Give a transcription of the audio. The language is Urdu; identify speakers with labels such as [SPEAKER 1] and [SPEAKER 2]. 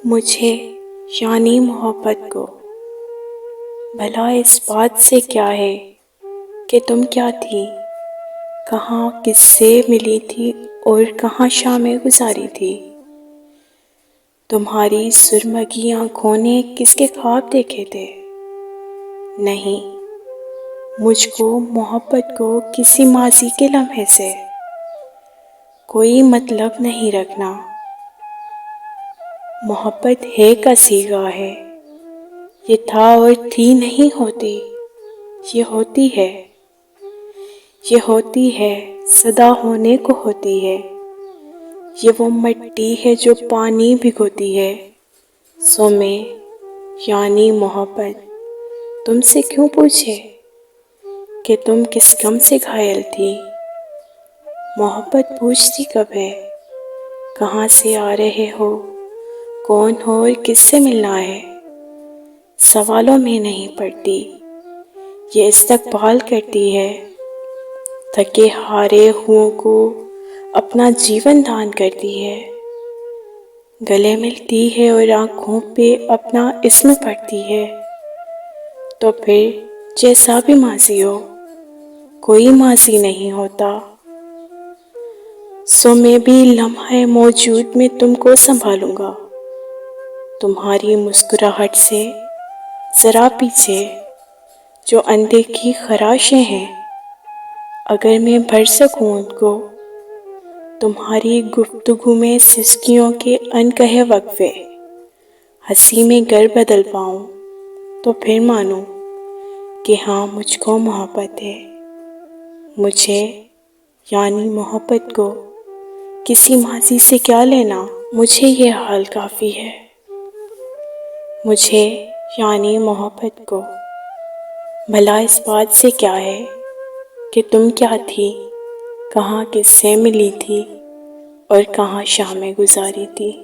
[SPEAKER 1] مجھے یعنی محبت کو بھلا اس بات سے کیا ہے کہ تم کیا تھی، کہاں کس سے ملی تھی اور کہاں شامیں گزاری تھی؟ تمہاری سرمگی آنکھوں نے کس کے خواب دیکھے تھے؟ نہیں، مجھ کو محبت کو کسی ماضی کے لمحے سے کوئی مطلب نہیں رکھنا۔ محبت ہے کا صیغہ ہے، یہ تھا اور تھی نہیں ہوتی، یہ ہوتی ہے۔ یہ ہوتی ہے، صدا ہونے کو ہوتی ہے، یہ وہ مٹی ہے جو پانی بھگوتی ہے۔ سو میں یعنی محبت تم سے کیوں پوچھے کہ تم کس غم سے گھائل تھی؟ محبت پوچھتی کب ہے، کہاں سے آ رہے ہو، کون ہو اور کس سے ملنا ہے؟ سوالوں میں نہیں پڑتی، یہ استقبال کرتی ہے۔ تھکے ہارے ہوں کو اپنا جیون دان کرتی ہے، گلے ملتی ہے اور آنکھوں پہ اپنا اسم پڑھتی ہے۔ تو پھر جیسا بھی ماضی ہو، کوئی ماضی نہیں ہوتا۔ سو میں بھی لمحہ موجود میں تم کو سنبھالوں گا، تمہاری مسکراہٹ سے ذرا پیچھے جو اندیکھی خراشیں ہیں۔ اگر میں بھر سکوں ان کو، تمہاری گفتگو میں سسکیوں کے انکہے وقفے ہنسی میں گر بدل پاؤں، تو پھر مانوں کہ ہاں مجھ کو محبت ہے۔ مجھے یعنی محبت کو کسی ماضی سے کیا لینا، مجھے یہ حال کافی ہے۔ مجھے یعنی محبت کو بھلا اس بات سے کیا ہے کہ تم کیا تھی، کہاں کس سے ملی تھی اور کہاں شامیں گزاری تھی؟